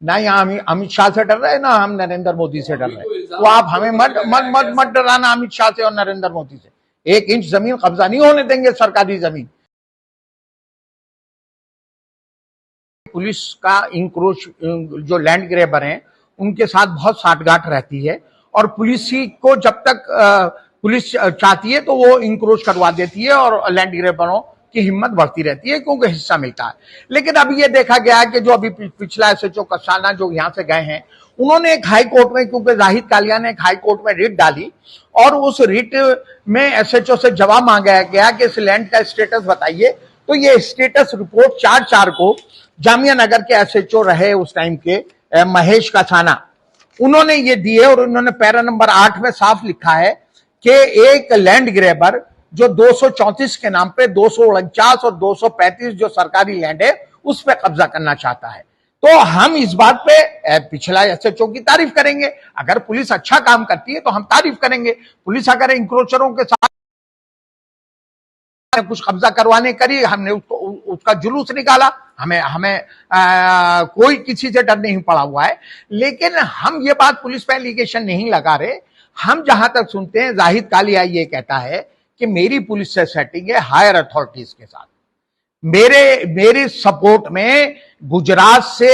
ना यहाँ अमित शाह से डर रहे, ना हम नरेंद्र मोदी से डर रहे। तो आप हमें मत डराना अमित शाह से और नरेंद्र मोदी से। 1 इंच जमीन कब्जा नहीं होने देंगे, सरकारी जमीन। पुलिस का इंक्रोच, जो लैंड ग्रैबर हैं उनके साथ बहुत साठगांठ रहती है, और पुलिस ही को जब तक पुलिस चाहती है तो वो इंक्रोच करवा देती है और लैंड ग्रैबरों की हिम्मत बढ़ती रहती है, क्योंकि हिस्सा मिलता है। लेकिन अब ये देखा गया है कि जो अभी पिछला एसएचओ कसाना जो यहां से गए हैं, उन्होंने एक हाई कोर्ट में, क्योंकि जाहिद कालिया ने एक हाई कोर्ट में रिट डाली, और उस रिट में एसएचओ से जवाब मांगा गया कि इस लैंड का स्टेटस बताइए। तो ये स्टेटस रिपोर्ट 4/4 को जामिया नगर के एसएचओ रहे उस टाइम के महेश कसाना, उन्होंने ये दिए, और उन्होंने पैरा नंबर 8 में साफ लिखा है कि एक लैंड ग्रैबर जो 234 के नाम पे 249 और 235 जो सरकारी लैंड है उस पे कब्जा करना चाहता है। तो हम इस बात पे पिछला एसएचओ की तारीफ करेंगे। अगर पुलिस अच्छा काम करती है तो हम तारीफ करेंगे। पुलिस अगर इंक्रोचरों के साथ कुछ कब्जा करवाने करी, हमने उसका जुलूस निकाला, हमें कोई किसी से डर नहीं पड़ा हुआ है। लेकिन हम ये बात पुलिस पे एलिगेशन नहीं लगा रहे। हम जहां तक सुनते हैं, जाहिद कालिया ये कहता है कि मेरी पुलिस से सेटिंग है हायर अथॉरिटीज के साथ। मेरे सपोर्ट में गुजरात से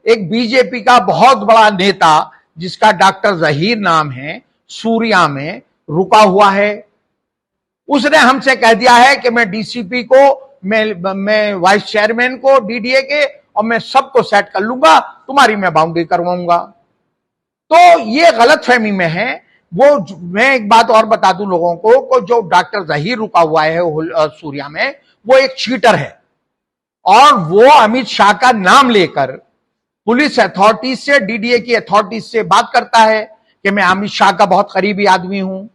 एक बीजेपी का बहुत बड़ा नेता जिसका डॉक्टर जहीर नाम है, सूर्या में रुका हुआ है। उसने हमसे कह दिया है कि मैं डीसीपी को, मैं वाइस चेयरमैन को डीडीए के, और मैं सबको सेट कर लूंगा, तुम्हारी मैं बाउंड्री करवाऊंगा। तो ये गलतफहमी में है वो। मैं एक बात और बता दूं लोगों को, जो डॉक्टर जहीर रुका हुआ है सूर्या में, वो एक चीटर है, और वो अमित शाह का नाम लेकर पुलिस अथॉरिटीज से, डीडीए की अथॉरिटीज से बात करता है कि मैं अमित शाह का बहुत करीबी आदमी हूं।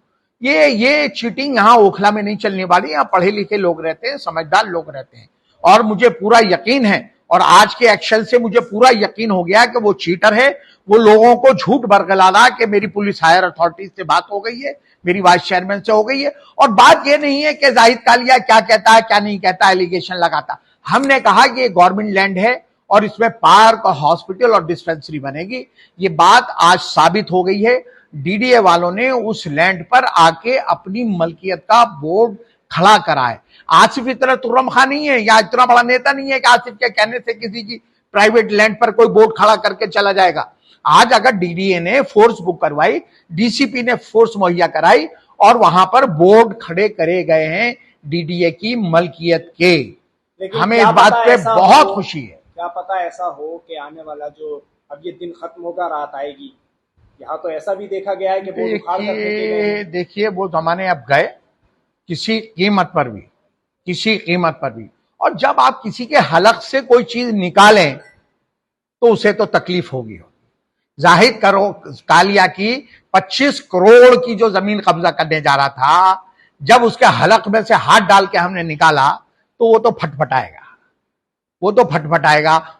ये चीटिंग यहां ओखला में नहीं चलने वाली। यहां पढ़े लिखे लोग रहते हैं, समझदार लोग रहते हैं, और मुझे पूरा यकीन है, और आज के एक्शन से मुझे पूरा यकीन हो गया कि वो चीटर है। वो लोगों को झूठ बरगला रहा कि मेरी पुलिस हायर अथॉरिटीज से बात हो गई है, मेरी वाइस चेयरमैन से हो गई है। और बात ये नहीं है कि जाहिद कालिया क्या कहता है क्या नहीं कहता, एलिगेशन लगाता। हमने कहा कि ये गवर्नमेंट लैंड है और इसमें पार्क और हॉस्पिटल और डिस्पेंसरी बनेगी। ये बात आज साबित हो गई है। डीडीए वालों ने उस लैंड पर आके अपनी मलकियत का बोर्ड खड़ा करा है। आसिफ इतना तुर्रम खां नहीं है, या इतना बड़ा नेता नहीं है कि आसिफ के कहने से किसी की प्राइवेट लैंड पर कोई बोर्ड खड़ा करके चला जाएगा। आज अगर डीडीए ने फोर्स बुक करवाई, डीसीपी ने फोर्स मुहैया कराई, और वहां पर बोर्ड खड़े करे गए हैं डीडीए की मलकियत के, हमें इस बात पे बहुत खुशी है। क्या पता ऐसा हो कि आने वाला जो अब ये दिन खत्म होगा, रात आएगी। यहाँ तो ऐसा भी देखा गया है कि देखिए वो जमाने अब गए, किसी कीमत पर भी। और जब आप किसी के हलक से कोई चीज निकालें तो उसे तो तकलीफ होगी। जाहिद कालिया की 25 करोड़ की जो जमीन कब्जा करने जा रहा था, जब उसके हलक में से हाथ डाल के हमने निकाला तो वो तो फटफटाएगा।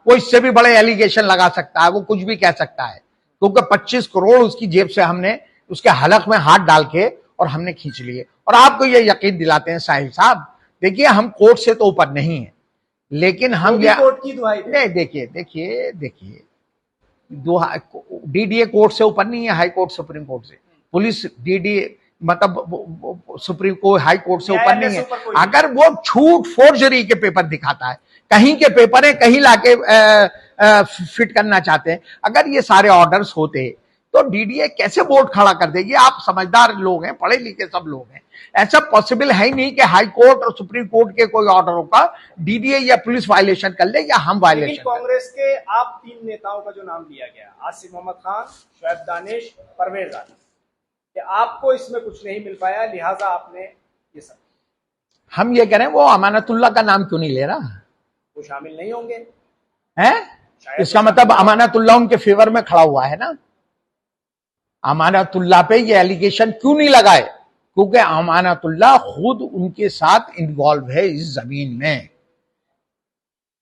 वो इससे भी बड़े एलिगेशन लगा सकता है, वो कुछ भी कह सकता है, क्योंकि 25 करोड़ उसकी जेब से हमने उसके हलक में हाथ डाल के और हमने खींच लिए। और आपको ये यकीन दिलाते हैं साहिल साहब, देखिए हम कोर्ट से तो ऊपर नहीं है, लेकिन हम कोर्ट की दुहाई देखिए डीडीए कोर्ट से ऊपर नहीं है, हाई कोर्ट सुप्रीम कोर्ट से। पुलिस डीडीए मतलब सुप्रीम कोर्ट हाई कोर्ट से ऊपर नहीं है। अगर वो झूठ फोर्जरी के पेपर दिखाता है, कहीं के पेपर है कहीं लाके फिट करना चाहते हैं, अगर ये सारे ऑर्डर्स होते तो डीडीए कैसे बोर्ड खड़ा कर देगी? आप समझदार लोग हैं, पढ़े लिखे सब लोग हैं, ऐसा पॉसिबल है ही नहीं कि हाई कोर्ट और सुप्रीम कोर्ट के कोई ऑर्डरों का डीडीए या पुलिस वायलेशन कर ले या हम वायलेशन। कांग्रेस के आप 3 नेताओं का जो नाम लिया गया, आसिफ मोहम्मद खान, शोएब दानिश, परवेज रानी, कि आपको इसमें कुछ नहीं मिल पाया, लिहाजा आपने ये सब। हम ये कह रहे हैं वो अमानतुल्लाह का नाम क्यों नहीं ले रहा? वो शामिल नहीं होंगे हैं? इसका मतलब अमानतुल्लाह उनके फेवर में खड़ा हुआ है ना। अमानतुल्लाह पे ये एलिगेशन क्यों नहीं लगाए? क्योंकि अमानतुल्लाह खुद उनके साथ इन्वॉल्व है इस जमीन में।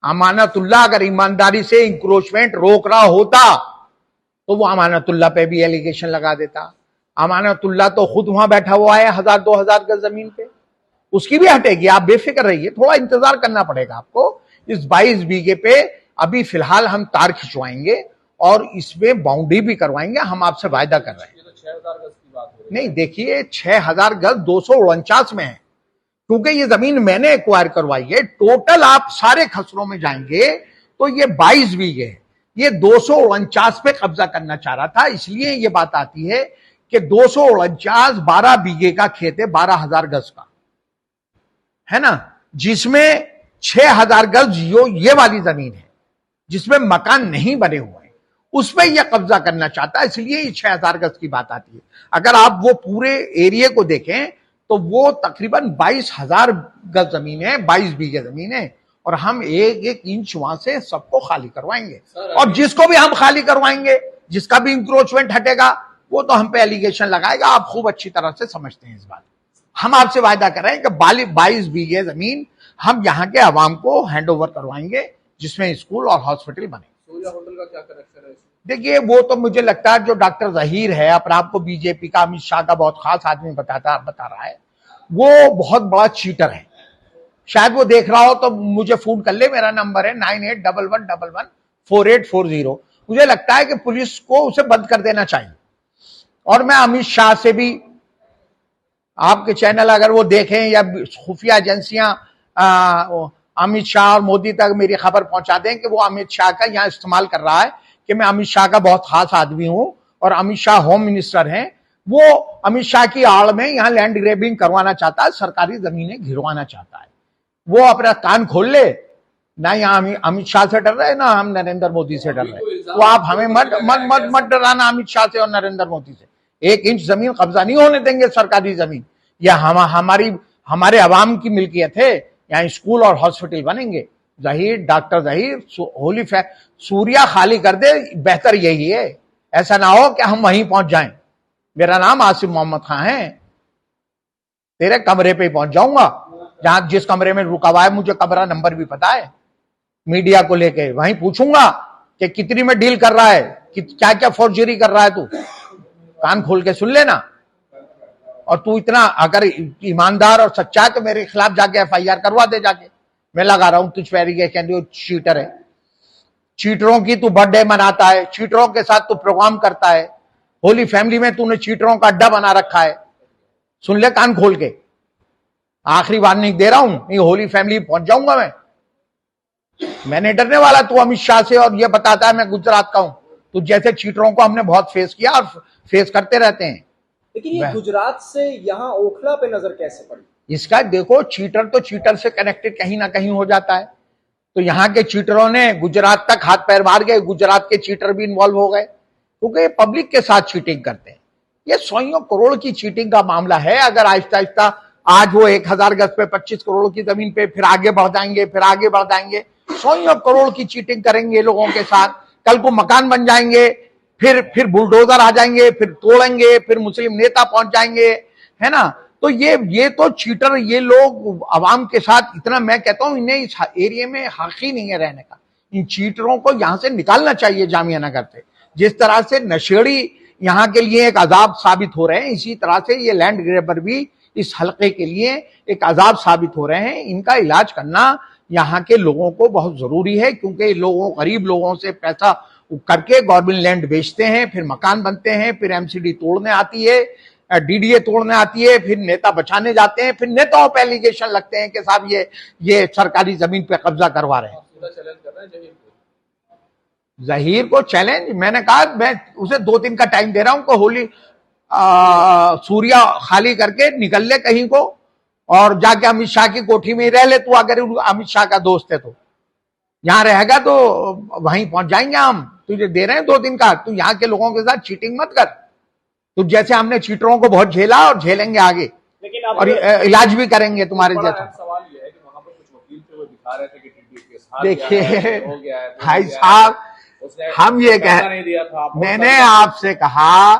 अमानतुल्लाह अगर ईमानदारी से इंक्रोचमेंट रोक रहा होता तो वो अमानतुल्लाह पे भी एलिगेशन लगा देता। अमानतुल्लाह तो खुद वहां बैठा हुआ है 1000-2000 गज जमीन पे, उसकी भी हटेगी, आप बेफिक्र रहिए, थोड़ा इंतजार करना पड़ेगा आपको। इस 22 बीघे पे अभी फिलहाल हम तार खिंचवाएंगे और इसमें बाउंड्री भी करवाएंगे, हम आपसे वायदा कर रहे हैं। ये तो 6000 गज की बात हो रही है। नहीं देखिए, 6000 गज 249 में है, क्योंकि ये जमीन मैंने एक्वायर करवाई है। टोटल आप सारे खसरों में जाएंगे तो ये 22 बीघे है। ये 249 पे कब्जा करना चाह रहा था, इसलिए ये बात आती है कि 249 12 बीघे का खेत है, 12,000 गज का है ना, जिसमें 6,000 गज ये वाली जमीन है जिसमें मकान नहीं बने हुए हैं, उस पर यह कब्जा करना चाहता है, इसलिए ये 6,000 गज की बात आती है। अगर आप वो पूरे एरिया को देखें तो वो तकरीबन 22,000 गज जमीन है, 22 बीघे जमीन है, और हम एक एक इंच वहां से सबको खाली करवाएंगे। और जिसको भी हम खाली करवाएंगे, जिसका भी इंक्रोचमेंट हटेगा, वो तो हम पे एलिगेशन लगाएगा। आप खूब अच्छी तरह से समझते हैं इस बात। हम आपसे वायदा कर रहे हैं कि 22 बीघे जमीन हम यहाँ के अवाम को हैंड ओवर करवाएंगे, जिसमें स्कूल और हॉस्पिटल बने। सूर्या होटल का क्या कनेक्शन है इसमें? देखिए, वो तो मुझे लगता है जो डॉक्टर जहीर है, अपने आपको बीजेपी का, अमित शाह का बहुत खास आदमी बता रहा है, वो बहुत बड़ा चीटर है। शायद वो देख रहा हो तो मुझे फोन कर ले, मेरा नंबर है 9811114840। मुझे लगता है कि पुलिस को उसे बंद कर देना चाहिए। और मैं अमित शाह से भी, आपके चैनल अगर वो देखें या खुफिया एजेंसियां अमित शाह और मोदी तक मेरी खबर पहुंचा दें कि वो अमित शाह का यहां इस्तेमाल कर रहा है कि मैं अमित शाह का बहुत खास आदमी हूं और अमित शाह होम मिनिस्टर हैं, वो अमित शाह की आड़ में यहां लैंड ग्रेबिंग करवाना चाहता है, सरकारी जमीनें घिरवाना चाहता है। वो अपना कान खोल ले, ना यहाँ अमित शाह से डर रहे, ना हम नरेंद्र मोदी से डर रहे। तो आप हमें मत डराना अमित शाह से और नरेंद्र मोदी से। 1 इंच जमीन कब्जा नहीं होने देंगे, सरकारी जमीन। यह हमारे अवाम की मिल्कियत है, यहाँ स्कूल और हॉस्पिटल बनेंगे। जहीर, डॉक्टर जहीर, होली सूर्या खाली कर दे, बेहतर यही है। ऐसा ना हो कि हम वहीं पहुंच जाएं। मेरा नाम आसिफ मोहम्मद खान है, तेरे कमरे पे पहुंच जाऊंगा, जहां जिस कमरे में रुका हुआ है, मुझे कमरा नंबर भी पता है। मीडिया को लेके वहीं पूछूंगा कि कितनी में डील कर रहा है, क्या क्या फोर्जरी कर रहा है तू। कान खोल के सुन लेना। और तू इतना अगर ईमानदार और सच्चा है तो मेरे खिलाफ जाके FIR करवा दे जाके। मैं लगा रहा हूं तुझ पे एलिगेशन, चीटर है। चीटरों की तू बर्थडे मनाता है, चीटरों के साथ तू प्रोग्राम करता है, होली फैमिली में तूने चीटरों का अड्डा बना रखा है। सुन ले कान खोल के, आखिरी वार्निंग दे रहा हूं, नहीं होली फैमिली पहुंच जाऊंगा मैं नहीं डरने वाला तू अमित शाह से। और ये बताता है मैं गुजरात का हूं। तो जैसे चीटरों को हमने बहुत फेस किया और फेस करते रहते हैं। लेकिन ये गुजरात से यहाँ ओखला पे नजर कैसे पड़ी? इसका देखो, चीटर तो चीटर से कनेक्टेड कहीं ना कहीं हो जाता है। तो यहाँ के चीटरों ने गुजरात तक हाथ पैर मार गए, गुजरात के चीटर भी इन्वॉल्व हो गए, क्योंकि ये पब्लिक के साथ चीटिंग करते हैं। ये 100 करोड़ की चीटिंग का मामला है। अगर आहिस्ता आहिस्ता आज वो 1000 गज पे 25 करोड़ की जमीन पे फिर आगे बढ़ जाएंगे, फिर आगे बढ़ जाएंगे, 100 करोड़ की चीटिंग करेंगे लोगों के साथ। कल को मकान बन जाएंगे, फिर बुलडोजर आ जाएंगे, फिर तोड़ेंगे, फिर मुस्लिम नेता पहुंच जाएंगे, है ना। तो ये तो चीटर, ये लोग अवाम के साथ इतना, मैं कहता हूं इन्हें इस एरिया में हक ही नहीं है रहने का। इन चीटरों को यहां से निकालना चाहिए जामिया नगर से। जिस तरह से नशेड़ी यहां के लिए एक अजाब साबित हो रहे हैं, इसी तरह से ये लैंड ग्रेबर भी इस हलके के लिए एक अजाब साबित हो रहे हैं। इनका इलाज करना यहाँ के लोगों को बहुत जरूरी है, क्योंकि लोगों, गरीब लोगों से पैसा करके गवर्नमेंट लैंड बेचते हैं, फिर मकान बनते हैं, फिर MCD तोड़ने आती है, DDA तोड़ने आती है, फिर नेता बचाने जाते हैं, फिर नेताओं पे एलिगेशन लगते हैं कि साहब ये सरकारी जमीन पे कब्जा करवा रहे हैं। चैलेंज कर रहे हैं जहीर को चैलेंज, मैंने कहा मैं उसे 2 दिन का टाइम दे रहा हूं कि होली सूर्या खाली करके निकल ले कहीं को और जाके अमित शाह की कोठी में ही रह ले। तू अगर अमित शाह का दोस्त है तो यहां रहेगा तो वहीं पहुंच जाएंगे हम। तुझे दे रहे हैं 2 दिन का, तू यहाँ के लोगों के साथ चीटिंग मत कर। तो जैसे हमने चीटरों को बहुत झेला और झेलेंगे आगे, लेकिन और इलाज भी करेंगे तुम्हारे जैसा। सवाल ये है कि वहां पर कुछ वकील थे, वो दिखा रहे थे कि देखिए भाई साहब, हम ये मैंने आपसे कहा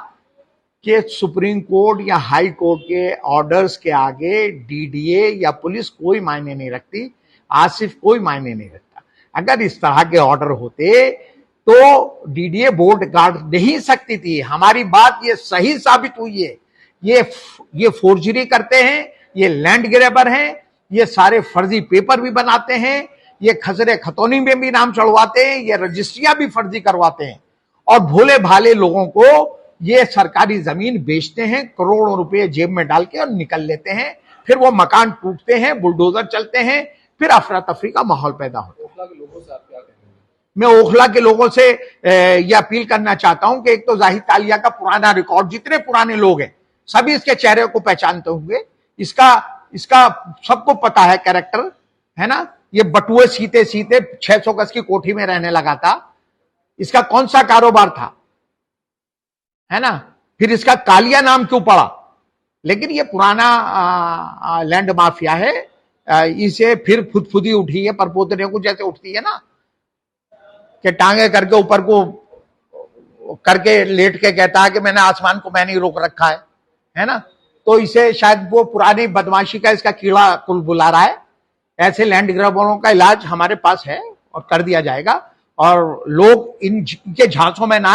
कि सुप्रीम कोर्ट या हाई कोर्ट के ऑर्डर्स के आगे DDA या पुलिस कोई मायने नहीं रखती, आसिफ कोई मायने नहीं रखता। अगर इस तरह के ऑर्डर होते तो DDA बोर्ड गार्ड नहीं सकती थी। हमारी बात ये सही साबित हुई है। ये फोर्जरी करते हैं, ये लैंड ग्रैबर हैं, ये सारे फर्जी पेपर भी बनाते हैं, ये खसरे खतौनी में भी नाम चढ़वाते हैं, ये रजिस्ट्रियां भी फर्जी करवाते हैं। और भोले भाले लोगों को ये सरकारी जमीन बेचते हैं, करोड़ों रुपए जेब में डाल के और निकल लेते हैं। फिर वो मकान टूटते हैं, बुलडोजर चलते हैं, फिर अफरा तफरी का माहौल पैदा होता है। ओखला के लोगों से आप क्या कहेंगे? मैं ओखला के लोगों से ये अपील करना चाहता हूं कि एक तो जाहिद तालिया का पुराना रिकॉर्ड, जितने पुराने लोग हैं सभी इसके चेहरे को पहचानते होंगे। इसका सबको पता है कैरेक्टर, है ना। ये बटुए सीते सीते 600 गज की कोठी में रहने लगा था। इसका कौन सा कारोबार था, है ना। फिर इसका कालिया नाम क्यों पड़ा? लेकिन ये पुराना लैंड माफिया है। इसे फिर फुदफुदी उठी है परपोतने को, जैसे उठती है ना, कि टांगे करके ऊपर को करके लेट के कहता है कि मैंने आसमान को मैंने रोक रखा है ना। तो इसे शायद वो पुरानी बदमाशी का इसका कीड़ा कुल बुला रहा है। ऐसे लैंड ग्रैबरों का इलाज हमारे पास है और कर दिया जाएगा, और लोग इनके झांसों में ना